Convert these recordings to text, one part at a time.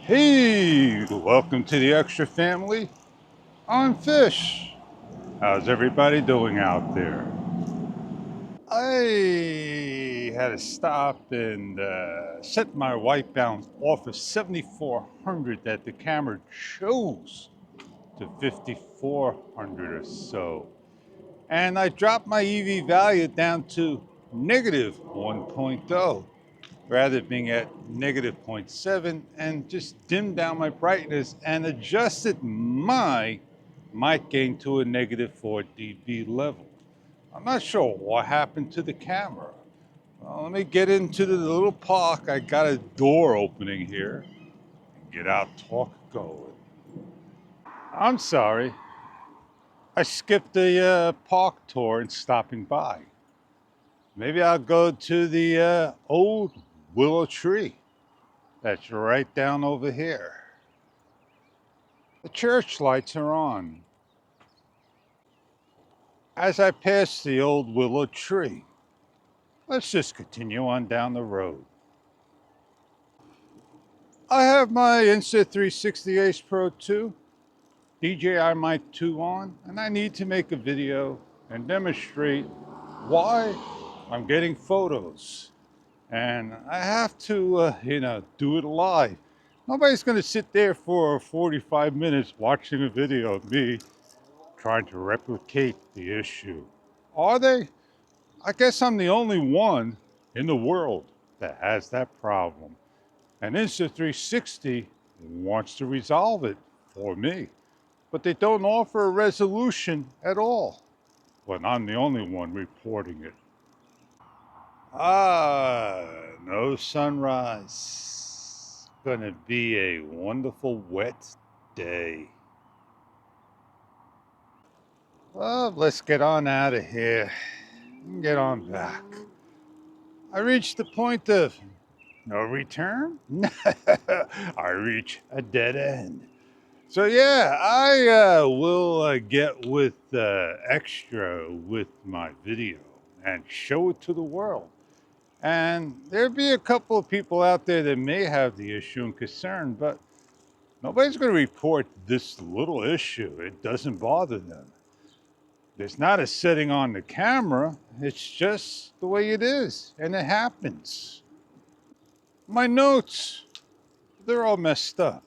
Hey, welcome to the Extra family. I'm Fish. How's everybody doing out there? I had to stop and set my white balance off of 7,400 that the camera chose to 5,400 or so. And I dropped my EV value down to negative 1.0 rather than being at negative zero point 0.7, and just dimmed down my brightness and adjusted my mic gain to a negative 4 dB level. I'm not sure what happened to the camera. Well, let me get into the little park. I got a door opening here. Get out, talk, going. I'm sorry. I skipped the park tour and stopping by. Maybe I'll go to the old willow tree. That's right down over here. The church lights are on. As I pass the old willow tree, let's just continue on down the road. I have my Insta360 Ace Pro 2, DJI Mic 2 on, and I need to make a video and demonstrate why I'm getting photos. And I have to, do it live. Nobody's going to sit there for 45 minutes watching a video of me trying to replicate the issue. Are they? I guess I'm the only one in the world that has that problem. And Insta360 wants to resolve it for me, but they don't offer a resolution at all. But I'm the only one reporting it. No sunrise. Gonna be a wonderful wet day. Well, let's get on out of here and get on back. I reached the point of no return. I reach a dead end. So yeah, I will get with Xtra with my video and show it to the world. And there'll be a couple of people out there that may have the issue and concern, but nobody's going to report this little issue. It doesn't bother them. There's not a setting on the camera. It's just the way it is, and it happens. My notes, they're all messed up.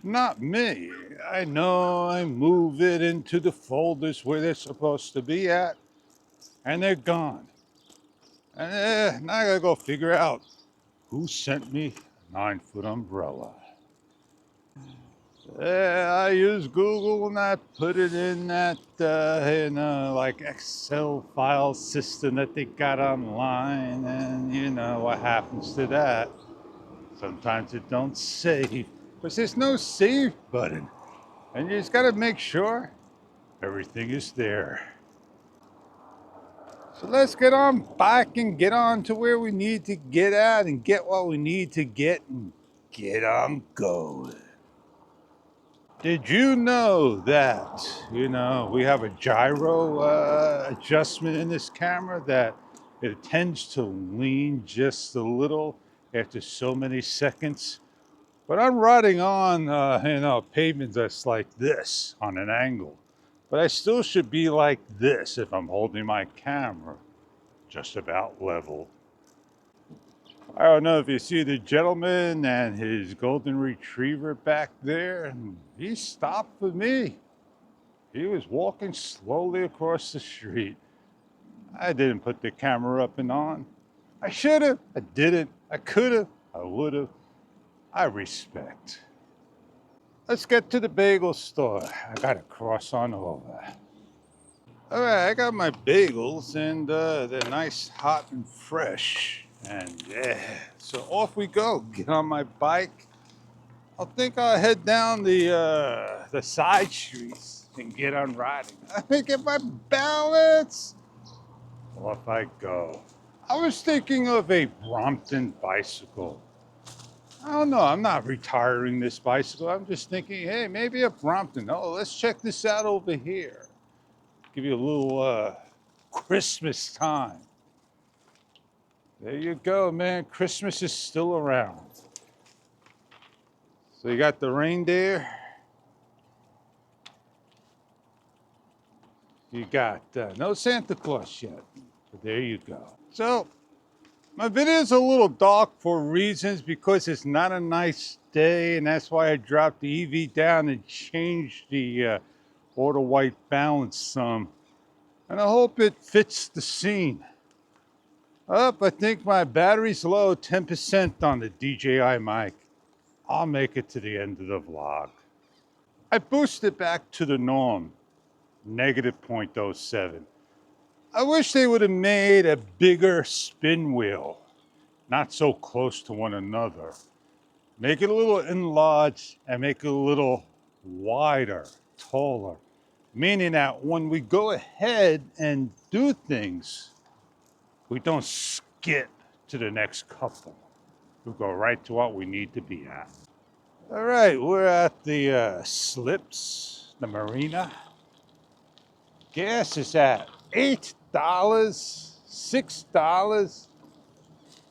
Not me. I know I move it into the folders where they're supposed to be at, and they're gone. And now I gotta go figure out who sent me a 9-foot umbrella. I use Google and I put it in that, like Excel file system that they got online, and you know what happens to that. Sometimes it don't save, because there's no save button. And you just gotta make sure everything is there. So let's get on back and get on to where we need to get at and get what we need to get and get on going. Did you know that, we have a gyro adjustment in this camera that it tends to lean just a little after so many seconds? But I'm riding on, pavement that's like this on an angle. But I still should be like this if I'm holding my camera just about level. I don't know if you see the gentleman and his golden retriever back there. He stopped for me. He was walking slowly across the street. I didn't put the camera up and on. I should have. I didn't. I could have. I would have. I respect. Let's get to the bagel store. I gotta cross on over. All right, I got my bagels, and they're nice, hot, and fresh. And yeah, so off we go. Get on my bike. I think I'll head down the side streets and get on riding. Let me get my balance. Off I go. I was thinking of a Brompton bicycle. I don't know. I'm not retiring this bicycle. I'm just thinking, hey, maybe a Brompton. Oh, let's check this out over here. Give you a little Christmas time. There you go, man. Christmas is still around. So you got the reindeer. You got no Santa Claus yet, but there you go. So my video is a little dark for reasons because it's not a nice day, and that's why I dropped the EV down and changed the auto white balance some. And I hope it fits the scene. Up, I think my battery's low, 10% on the DJI mic. I'll make it to the end of the vlog. I boosted back to the norm, negative 0.07. I wish they would have made a bigger spin wheel, not so close to one another. Make it a little enlarged and make it a little wider, taller. Meaning that when we go ahead and do things, we don't skip to the next couple. We go right to what we need to be at. All right, we're at the slips, the marina. Gas is at $8, $6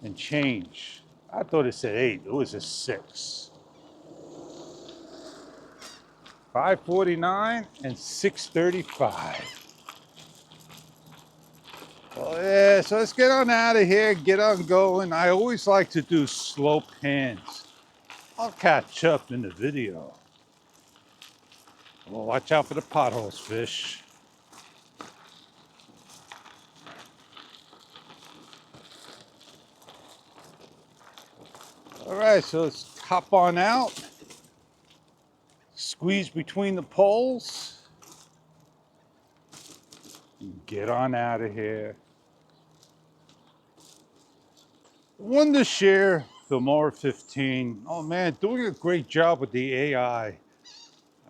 and change. I thought it said 8, it was a 6. $5.49 and $6.35. Well, yeah, so let's get on out of here, get on going. I always like to do slow pans. I'll catch up in the video. Well, watch out for the potholes, fish. All right, so let's hop on out. Squeeze between the poles. Get on out of here. Wondershare Filmora 15. Oh man, doing a great job with the AI.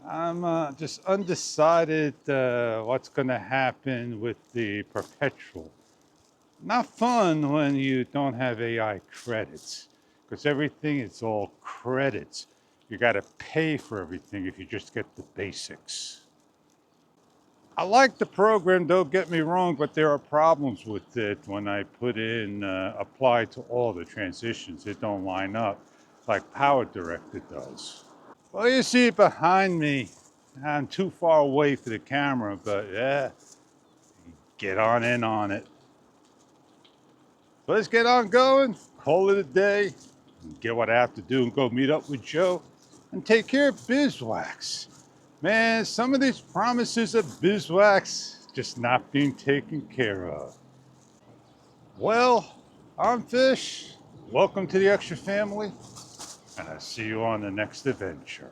I'm just undecided what's going to happen with the perpetual. Not fun when you don't have AI credits, because everything is all credits. You got to pay for everything if you just get the basics. I like the program, don't get me wrong, but there are problems with it when I put in apply to all the transitions. It don't line up like PowerDirector does. Well, you see it behind me. I'm too far away for the camera, but yeah, get on in on it. So let's get on going, call it a day, get what I have to do and go meet up with Joe and take care of Bizwax. Man, some of these promises of Bizwax just not being taken care of. Well, I'm Fish. Welcome to the Xtra family, and I'll see you on the next adventure.